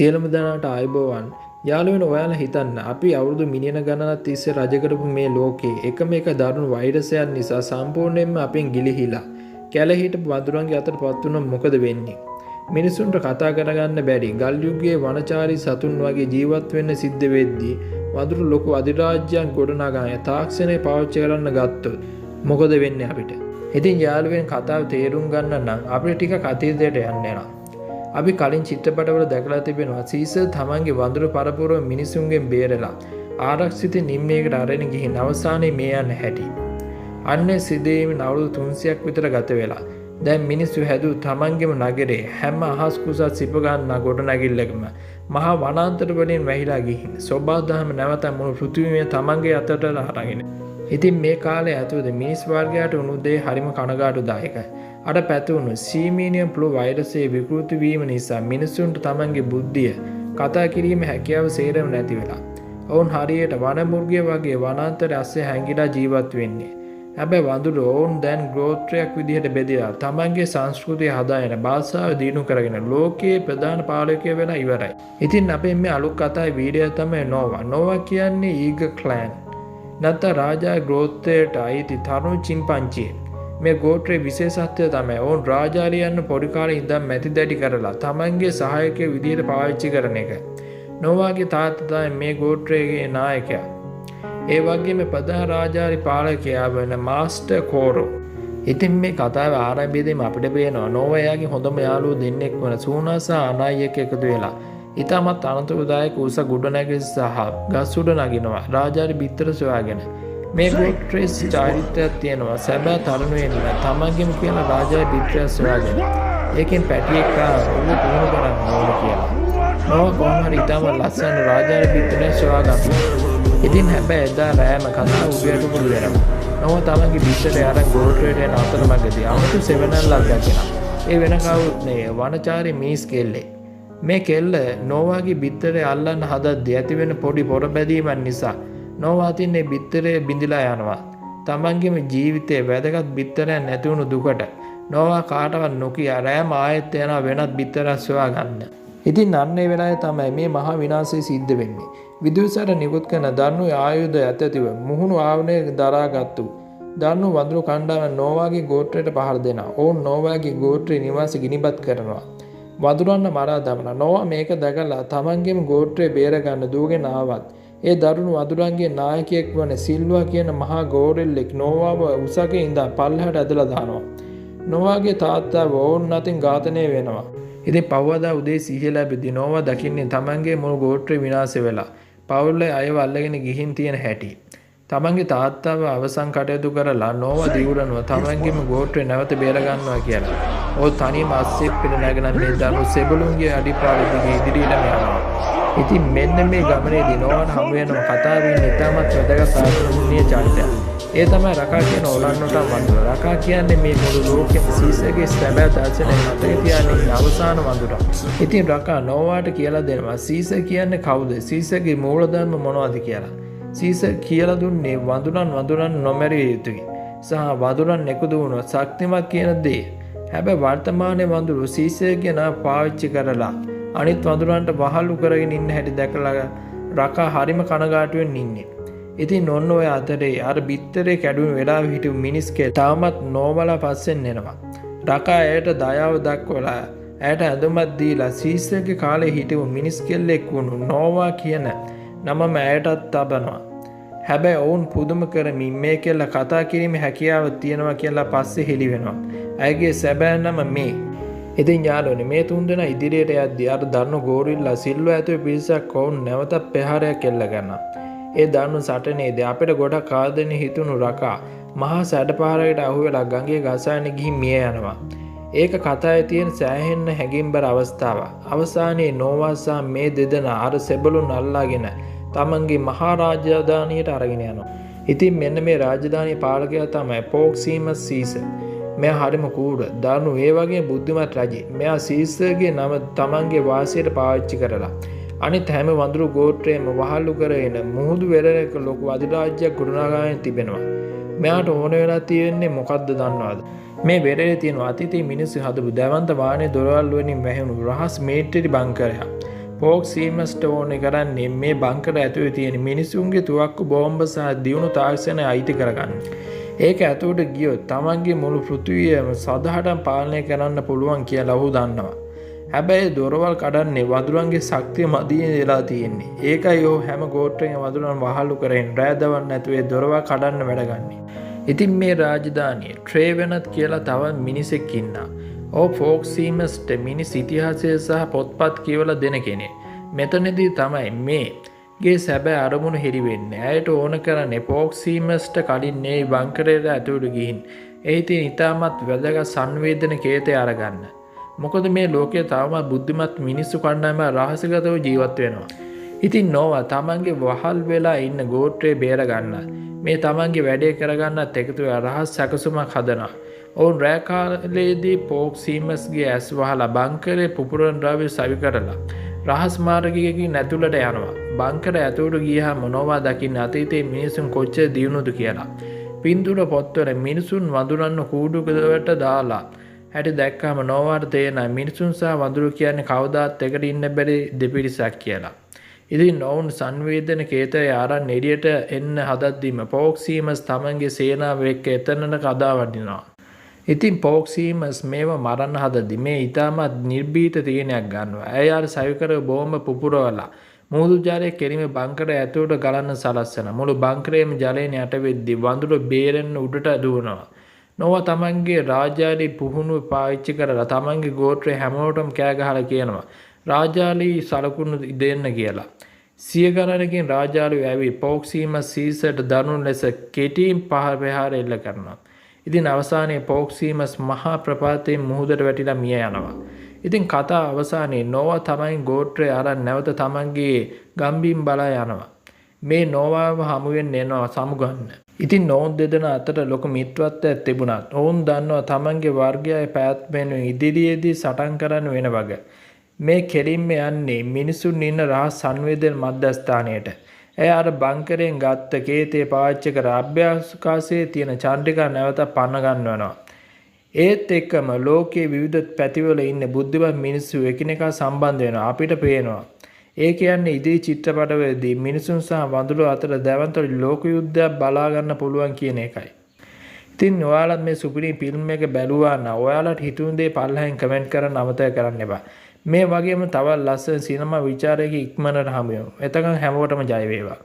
සියලුම දෙනාට ආයුබෝවන්. යාළුවනේ ඔයාලා හිතන්න අපි අවුරුදු මිලියන ගණනක් තිස්සේ රජ කරපු මේ ලෝකේ එකම එක දරුණු වෛරසයක් නිසා සම්පූර්ණයෙන්ම අපෙන් ගිලිහිලා කැල හිටපු වඳුරන්ගේ අතට පත් වුණොත් මොකද වෙන්නේ? මිනිසුන්ට කතා කරගන්න බැරි ගල් යුගයේ වනචාරී සතුන් වගේ ජීවත් වෙන්න සිද්ධ වෙද්දී වඳුරු ලොකු අධිරාජ්‍යයන් ගොඩනගාන තාක්ෂණය පාවිච්චි කරන්න ගත්තොත් මොකද වෙන්නේ අපිට? ඉතින් යාළුවෙන් කතාව තේරුම් ගන්න නම් අපිට ටිකක් අතීතයට යන්න වෙනවා. අපි කලින් චිත්‍රපටවල දැකලා තිබෙනවා සීසර් තමන්ගේ වඳුරු පරපුරව මිනිසුන්ගෙන් බේරලා ආරක්ෂිත නිම්නයකට අරගෙන ගිහින් අවසානයේ මේ යන හැටි. අන්නේ සිදුවීම අවුරුදු 300ක් විතර ගත වෙලා. දැන් මිනිස්සු හැදූ තමන්ගේම නගරේ හැම අහස් කුසත් සිප ගන්න ගොඩනැගිල්ලකම මහා වනාන්තර වලින් වැහිලා ගිහින් සෝබාදහම නැවත මුළු පෘථිවියම තමන්ගේ අතට අරගෙන. ඉතින් මේ කාලේ ඇතුළත මිනිස් වර්ගයාට උණු දේ හරිම කනගාටුදායකයි. අර පැතුණු සීමීනියම් ෆ්ලූ වෛරසයේ විකෘති වීම නිසා මිනිසුන්ට තමන්ගේ බුද්ධිය කතා කිරීමේ හැකියාව සේරම නැති වෙලා. ඔවුන් හරියට වනමුර්ගය වගේ වනාන්තරයේ අස්සේ හැංගිලා ජීවත් වෙන්නේ. හැබැයි වඳුරු ඔවුන් දැන් ගෝත්‍රයක් විදිහට බෙදලා තමන්ගේ සංස්කෘතිය හදාගෙන භාෂාව දිනු කරගෙන ලෝකයේ ප්‍රධාන පාලකයෙක් වෙලා ඉවරයි. ඉතින් අපේ මේ අලුත් කතාවේ වීඩියෝ තමයි නෝවා. නෝවා කියන්නේ ඊගර් ක්ලෑන්. නැත්නම් රාජා ගෝත්‍රයට අයිති තරුණ චිම්පන්ජියෙක්. මේ ගෝත්‍රයේ විශේෂත්වය තමයි ඔවුන් රාජාලියන්න පොඩි කාලේ ඉඳන් මැටි දැඩි කරලා තමන්ගේ සහායකයෙක් විදිහට පාවිච්චි කරන එක. නෝවාගේ තාත්තා තමයි මේ ගෝත්‍රයේ නායකයා. ඒ වගේම ප්‍රධාන රාජාලි පාලකයා වෙන මාස්ටර් කෝරෝ. ඉතින් මේ කතාවේ ආරම්භයේදීම අපිට පේනවා නෝවාගේ හොඳම යාළුවෝ දෙන්නෙක් වන සූනා සහ අනායි එක්ක එකතු වෙලා ඉතාමත් අනතුරුදායක උස ගොඩනැගිලි සහ ගස් උඩ නගිනවා රාජාලි බිත්තර සොයාගෙන. මේ ගෝත්‍රයේ චාරිත්‍රයක් තියෙනවා. සැබෑ තරුණයෙක් තමන්ගේම කියන රාජාලි බිත්තර සොයාගෙන. ඒකෙන් පැටියෙක් ආවොත් පුහුණු කරන්න ඕන කියලා. නෝවා කොහොම හරි ඉතාම ලස්සන රාජාලි බිත්තර සොයාගන්නවා. ඉතින් හැබැයි එදා රෑම කතාව උදේට පුරු වෙනවා. නෝවා තමන්ගේ බිත්තරේ අරන් ගෝත්‍රයට යන අතරමඟදී අමුතු සෙවණල්ලක් ගන්නවා. ඒ වෙන කවුරුත් නෙවෙයි වනචාරී මීස් කෙල්ලේ. මේ කෙල්ල නෝවාගේ බිත්තරේ අල්ලන්න හදද්දී ඇති වෙන පොඩි පොර බැදීමක් නිසා නෝවා අතින් මේ බිත්තරේ බිඳිලා යනවා. තමන්ගේම ජීවිතයේ වැදගත් බිත්තරයක් නැති වුණු දුකට නෝවා කාටවත් නොකිය රෑම ආයෙත් යනවා වෙනත් බිත්තරයක් සොයා ගන්න. ඉතින් අන්නේ වෙලාවේ තමයි මේ මහා විනාශය සිද්ධ වෙන්නේ. විදුසර නිකුත් කරන දන්නු ආයුධ ඇතතිව මුහුණු ආවරණය දරාගත්තු දන්නු වඳුරු කණ්ඩායම නෝවාගේ ගෝත්‍රයට පහර දෙනවා. ඔවුන් නෝවාගේ ගෝත්‍රයේ නිවාස ගිනිබත් කරනවා. වඳුරන්න මරා දමනවා. නෝවා මේක දැකලා තමන්ගේම ගෝත්‍රය බේර ගන්න දුවගෙන ආවත් ඒ දරුණු වඳුරන්ගේ නායකයෙක් වන සිල්වා කියන මහා ගෝරිල්ලෙක් නෝවාව උසගේ ඉඳන් පල්ලෙහාට ඇදලා දානවා. නෝවාගේ තාත්තා වොවුන් අතින් ඝාතනය වෙනවා. ඉතින් පවවදා උදේ සිහිය ලැබෙද්දී නෝවා දකින්නේ තමන්ගේ මුළු ගෝත්‍රය විනාශ වෙලා පවුලේ අයව අල්ලගෙන ගිහින් තියෙන හැටි. තමන්ගේ තාත්තාව අවසන් කටයුතු කරලා නෝවා දිවුරනවා තමන්ගේම ගෝත්‍රය නැවත බේර ගන්නවා කියලා. ඔය තනියම අස්සෙත් පිට නැගෙන මේ දරු සෙබළුන්ගේ අඩිපාර දිගේ ඉදිරියටම යනවා. ඉතින් මෙන්න මේ ගමනේදී නෝවාට හමු වෙන කතාවේ ඉතාමත් වැදගත් ආත්මීය චරිතයක්. ඒ තමයි රකා කියන ඔලන්නට වඳුර. රකා කියන්නේ මේ මුළු ලෝකෙම සීසර්ගේ සැබෑ දර්ශනය මතක තියාගෙන අවසාන වඳුරා. ඉතින් රකා නෝවාට කියලා දෙනවා සීසර් කියන්නේ කවුද? සීසර්ගේ මූලධර්ම මොනවද කියලා. සීසර් කියලා දුන්නේ වඳුරන් නොමැරිය යුතුයි. සහ වඳුරන් එකතු වුණොත් ශක්තිමත් කියන දේ. හැබැයි වර්තමානයේ වඳුරු සීසර්ගේ නම පාවිච්චි කරලා අනිත් වඳුරන්ට වහලු කරගෙන ඉන්න හැටි දැකලා රකා හරිම කනගාටුවෙන් ඉන්නේ. ඉතින් ඔන්න ඔය අතරේ අර බිත්තරේ කැඩුණු වෙලාව හිටපු මිනිස් කෙල්ල තාමත් නෝවලා පස්සෙන් එනවා. රකා ඇයට දයාව දක්වලා ඇයට ඇඳුමක් දීලා සීසර්ගේ කාලේ හිටපු මිනිස් කෙල්ලෙක් වුණු නෝවා කියන නමම ඇයටත් තබනවා. හැබැයි ඔවුන් පුදුම කරමින් මේ කෙල්ල කතා කිරීමේ හැකියාව තියෙනවා කියලා පස්සේ හෙළි වෙනවා. ඇයගේ සැබෑ නම මේ. ඉතින් යාළුවනේ මේ තුන්දෙනා ඉදිරියට යද්දී අර දරුණු ගෝරිල්ලා සිල්වා ඇතුළේ පිරිසක් ඔවුන් නැවත ප්‍රහාරයක් එල්ල ගන්නවා. ඒ දරුණු සටනේදී අපිට ගොඩක් ආදරණීය හිතුණු රකා මහා සැඩපාරකට අහුවෙලා ගඟේ ගසාගෙන ගිහින් මිය යනවා. ඒක කතාවේ තියෙන සෑහෙන්න හැඟීම්බර අවස්ථාවක්. අවසානයේ නෝවා සහ මේ දෙදෙනා අර සෙබළුන් අල්ලාගෙන තමන්ගේ මහා රාජධානියට අරගෙන යනවා. ඉතින් මෙන්න මේ රාජධානිය පාලකයා තමයි පෝක්සීමස් සීසර්. මෙයා හරිම කූර දරුණු ඒ වගේ බුද්ධිමත් රජෙක්. මෙයා සීසර්ගේ නම තමන්ගේ වාසියට පාවිච්චි කරලා අනිත් හැම වඳුරු ගෝත්‍රයේම වහල්ලු කරගෙන මුහුදු වෙරළක ලොකු අධිරාජ්‍යයක් ගොඩනගාගෙන තිබෙනවා. මෙයාට ඕන වෙලා තියෙන්නේ මොකද්ද දන්නවද? මේ වෙරළේ තියෙන අතීතයේ මිනිස්සු හදපු දැවන්ත වාහනේ දොරවල් වලින් වැහුණු රහස් මේට්‍රි බංකරයක්. පෝක් සීමස්ට ඕනේ කරන්නේ මේ බංකර ඇතුලේ තියෙන මිනිසුන්ගේ තුවක්කු බෝම්බ සහ දියුණු තාක්ෂණය අයිති කරගන්න. ඒක ඇතුලට ගියොත් තමන්ගේ මුළු පෘථිවියම සදහටම පාලනය කරන්න පුළුවන් කියලා ඔහු දන්නවා. හැබැයි දොරවල් කඩන්නේ වඳුරන්ගේ ශක්තිය මදියෙන් වෙලා තියෙන්නේ. ඒකයි ඔහු හැම ගෝත්‍රයෙන් වඳුරන් වහලු කරගෙන රෑදවන්න නැතුව දොරවල් කඩන්න වැඩගන්නේ. ඉතින් මේ රාජධානියේ ට්‍රේ වෙනත් කියලා තවත් මිනිසෙක් ඉන්නා. ඔහු ෆෝක් සීමස්ට මිනිස් ඉතිහාසය සහ පොත්පත් කියවලා දෙන කෙනෙක්. මෙතනදී තමයි මේගේ සැබෑ අරමුණ හෙළි වෙන්නේ. ඇයට ඕන කරන්නේ ෆෝක් සීමස්ට කලින් මේ බංකරයට ඇතුළට ගිහින් එහි තියෙන ඉතාමත් වැදගත් සංවේදන කේතය අරගන්න. මොකද මේ ලෝකයේ තවමත් බුද්ධිමත් මිනිස්සු කණ්ඩායම රහසගතව ජීවත් වෙනවා. ඉතින් නෝවා තමන්ගේ වහල් වෙලා ඉන්න ගෝත්‍රය බේර ගන්න. මේ තමන්ගේ වැඩේ කරගන්නත් එකතු වෙලා රහස් සැකසුමක් හදනවා. ඔවුන් රෑ කාලයේදී ෆෝක් සීමස්ගේ ඇස් වහලා බංකරේ පුපුරන ද්‍රව්‍ය සවි කරලා රහස් මාර්ගයකින් ඇතුළට යනවා. බංකර ඇතුළට ගියහම නෝවා දකින්න අතීතයේ මිනිසුන් කොච්චර දියුණුද කියලා. පින්තූර පොත්වල මිනිසුන් වඳුරන්න කූඩුකට දාලා හැටි දැක්කම නෝවාට තේරෙනවා මිනිසුන් සහ වඳුරු කියන්නේ කවදාත් එකට ඉන්න බැරි දෙපිරිසක් කියලා. ඉතින් ඔවුන් සංවේදන කේතය ආරන් එළියට එන්න හදද්දීම ෆෝක් සීමස් තමන්ගේ සේනාව එක්ක එතනට කඩා වදිනවා. ඉතින් ෆෝක් සීමස් මේව මරන්න හදද්දි මේ ඊටමත් නිර්භීත තීරණයක් ගන්නවා. ඇය අර සවිකර බෝම්බ පුපුරවලා මුහුදු ජලයේ කෙලිම බංකරය ඇතුළට ගලන්න සලස්සන. මුළු බංකරයේම ජලයෙන් යට වෙද්දී වඳුර බේරෙන්න උඩට දුවනවා. නෝවා තමන්ගේ රාජ්‍යාලි පුහුණුව පාවිච්චි කරලා තමන්ගේ ගෝත්‍රය හැමෝටම කෑ ගහලා කියනවා රාජ්‍යාලි සලකුණු දෙන්න කියලා. සිය ගණනකින් රාජ්‍යාලු ඇවි ෆෝක් සීමස් සීසට දරුණු ලෙස කෙටියෙන් ප්‍රහාර එල්ල කරනවා. ඉතින් අවසානයේ ෆෝක් සීමස් මහා ප්‍රපාතයෙන් මුහුදට වැටිලා මිය යනවා. ඉතින් කතා අවසානයේ නෝවා තමයි ගෝත්‍රය අරන් නැවත තමන්ගේ ගම්බිම් බලා යනවා. මේ නෝවාව හමුවෙන් එනවා සමුගන්න. ඉතින් ඔවුන් දෙදෙනා අතර ලොකු මිත්‍රත්වයක් තිබුණත් ඔවුන් දන්නවා තමන්ගේ වර්ගයේ පැවැත්ම ඉදිරියේදී සටන් කරන්න වෙන වග. මේ කෙලින්ම යන්නේ මිනිසුන් ඉන්න රහස් සංවේදන මධ්‍යස්ථානයට. එය අර බංකරයෙන් ගත්ත කේතේ පාවිච්චි කර අභ්‍යාසකාශයේ තියෙන චන්ද්‍රිකා නැවත පන්න ගන්වනවා. ඒත් එක්කම ලෝකයේ විවිධ පැතිවල ඉන්න බුද්ධිමත් මිනිස්සු එකිනෙකා සම්බන්ධ වෙනවා. අපිට පේනවා. ඒ කියන්නේ ඉදිරි චිත්‍රපටවලදී මිනිසුන් සහ වඳුරු අතර දැවන්තර ලෝක යුද්ධයක් බලා ගන්න පුළුවන් කියන එකයි. ඉතින් ඔයාලත් මේ සුපිරි ෆිල්ම් එක බැලුවා නම් ඔයාලට හිතුණු දේ පල්ලෙහෙන් කමෙන්ට් කරන්න අමතක කරන්න එපා. මේ වගේම තවත් ලස්සන සිනමා විචාරයක ඉක්මනට හමු වෙමු. එතකන් හැමෝටම ජය වේවා.